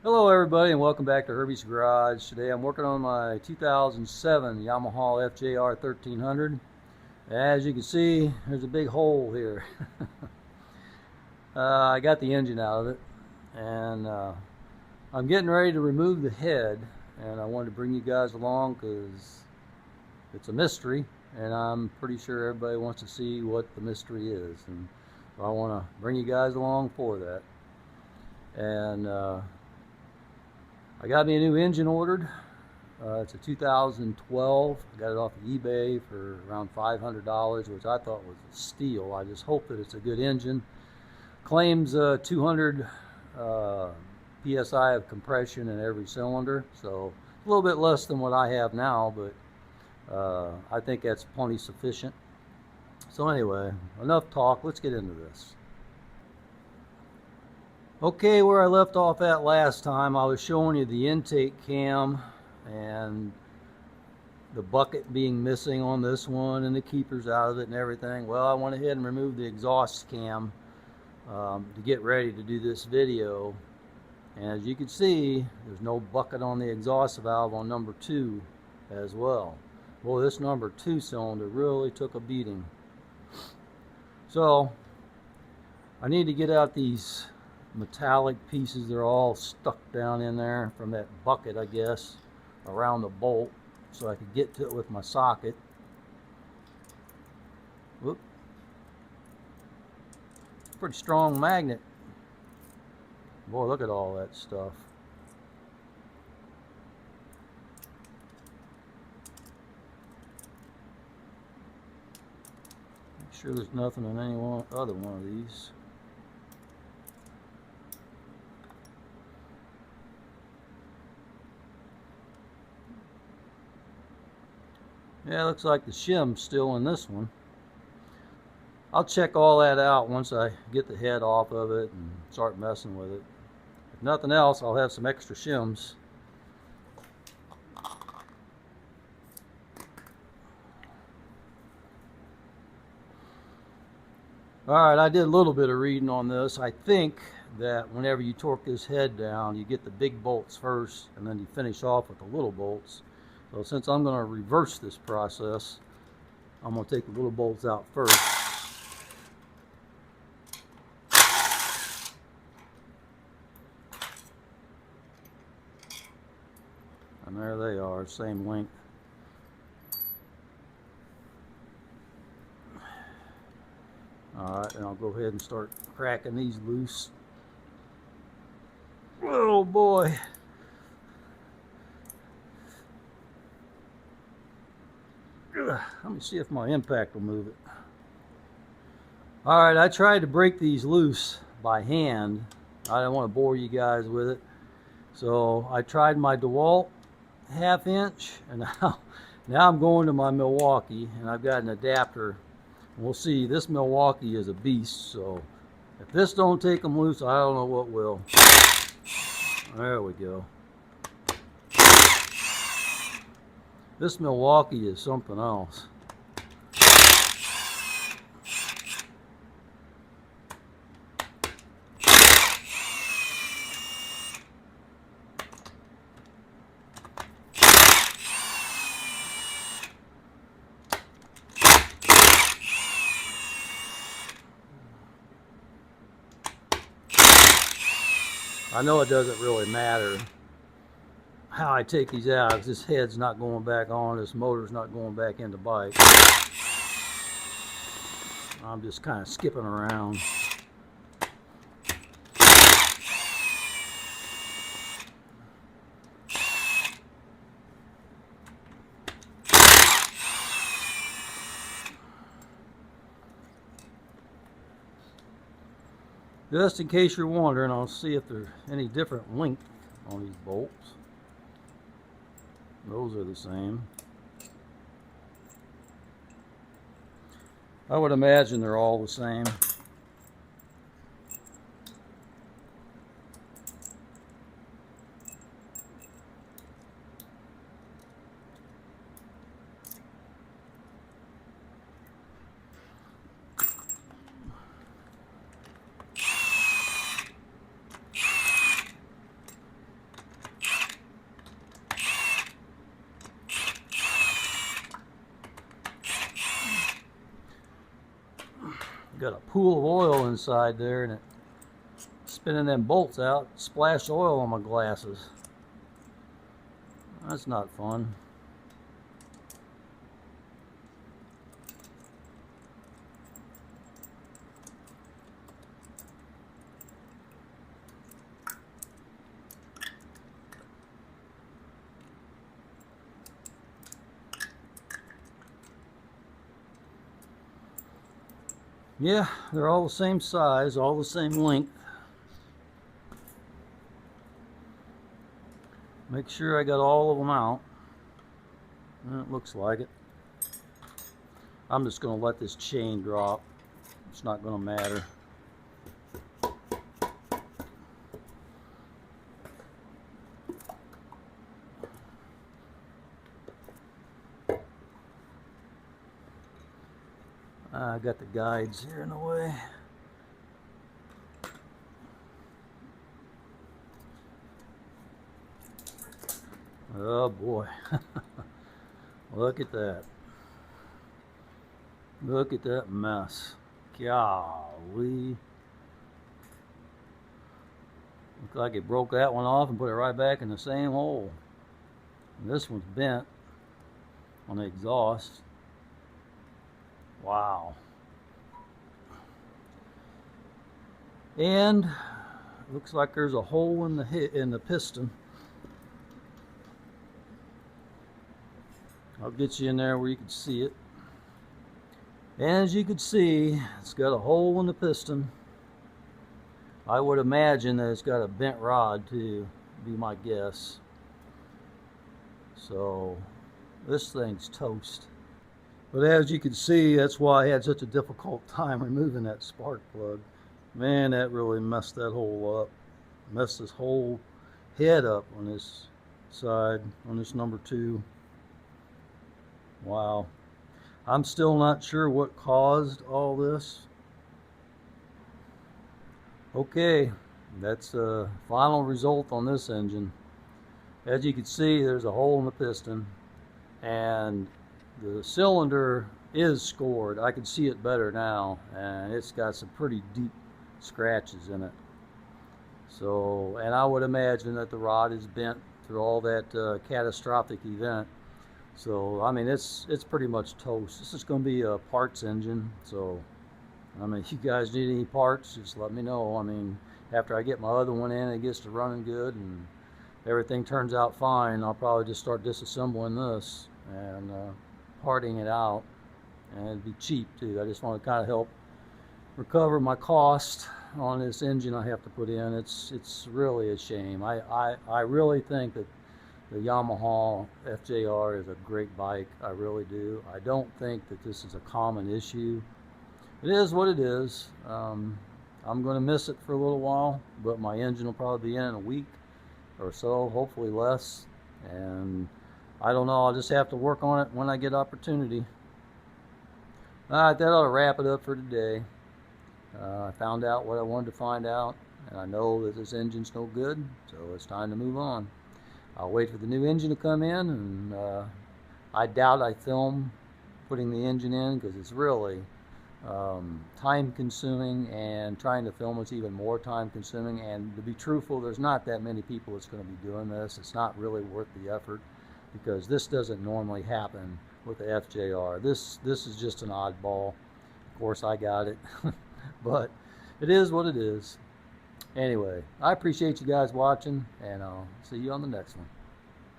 Hello everybody and welcome back to Herbies Garage. Today I'm working on my 2007 Yamaha FJR 1300. As you can see, there's a big hole here. I got the engine out of it and I'm getting ready to remove the head, and I wanted to bring you guys along because it's a mystery and I'm pretty sure everybody wants to see what the mystery is, and I want to bring you guys along for that. And I got me a new engine ordered. It's a 2012. I got it off of eBay for around $500, which I thought was a steal. I just hope that it's a good engine. Claims 200 PSI of compression in every cylinder, so a little bit less than what I have now, but I think that's plenty sufficient. So anyway, enough talk. Let's get into this. Okay, where I left off at last time, I was showing you the intake cam and the bucket being missing on this one and the keepers out of it and everything. Well, I went ahead and removed the exhaust cam to get ready to do this video. And as you can see, there's no bucket on the exhaust valve on number 2 as well. Boy, this number 2 cylinder really took a beating. So I need to get out these metallic pieces. They're all stuck down in there from that bucket, I guess, around the bolt, so I could get to it with my socket. Whoop. Pretty strong magnet. Boy, look at all that stuff. Make sure there's nothing in any other one of these. Yeah, looks like the shim's still in this one. I'll check all that out once I get the head off of it and start messing with it. If nothing else, I'll have some extra shims. Alright, I did a little bit of reading on this. I think that whenever you torque this head down, you get the big bolts first and then you finish off with the little bolts. So since I'm going to reverse this process, I'm going to take the little bolts out first. And there they are, same length. Alright, and I'll go ahead and start cracking these loose. Oh boy. Let me see if my impact will move it. Alright, I tried to break these loose by hand. I don't want to bore you guys with it. So I tried my DeWalt 1/2 inch, and now I'm going to my Milwaukee, and I've got an adapter. We'll see. This Milwaukee is a beast, so if this don't take them loose, I don't know what will. There we go. This Milwaukee is something else. I know it doesn't really matter how I take these out, because this head's not going back on, this motor's not going back into bike. I'm just kind of skipping around. Just in case you're wondering, I'll see if there's any different length on these bolts. Those are the same. I would imagine they're all the same. Got a pool of oil inside there, and it spinning them bolts out, splashed oil on my glasses. That's not fun. Yeah, they're all the same size, all the same length. Make sure I got all of them out. It looks like it. I'm just going to let this chain drop. It's not going to matter. I got the guides here in the way. Oh boy. Look at that. Look at that mess. Golly. Looks like it broke that one off and put it right back in the same hole. And this one's bent on the exhaust. Wow. And looks like there's a hole in the piston. I'll get you in there where you can see it. And as you can see, it's got a hole in the piston. I would imagine that it's got a bent rod too, be my guess. So this thing's toast. But as you can see, that's why I had such a difficult time removing that spark plug. Man, that really messed that hole up. Messed this whole head up on this side, on this number 2. Wow. I'm still not sure what caused all this. Okay, that's the final result on this engine. As you can see, there's a hole in the piston, and the cylinder is scored. I can see it better now, and it's got some pretty deep scratches in it. So, and I would imagine that the rod is bent through all that catastrophic event. So, I mean, it's pretty much toast. This is going to be a parts engine. So, I mean, if you guys need any parts, just let me know. I mean, after I get my other one in, it gets to running good and everything turns out fine, I'll probably just start disassembling this and parting it out. And it'd be cheap too. I just want to kind of help recover my cost on this engine I have to put in. It's really a shame. I really think that the Yamaha FJR is a great bike. I really do. I don't think that this is a common issue. It is what it is. I'm going to miss it for a little while, but my engine will probably be in a week or so, hopefully less. And I don't know, I'll just have to work on it when I get opportunity. Alright, that ought to wrap it up for today. I found out what I wanted to find out, and I know that this engine's no good, so it's time to move on. I'll wait for the new engine to come in, and I doubt I film putting the engine in because it's really time consuming, and trying to film is even more time consuming. And to be truthful, there's not that many people that's going to be doing this. It's not really worth the effort because this doesn't normally happen with the FJR. This is just an oddball. Of course, I got it, but it is what it is. Anyway, I appreciate you guys watching, and I'll see you on the next one.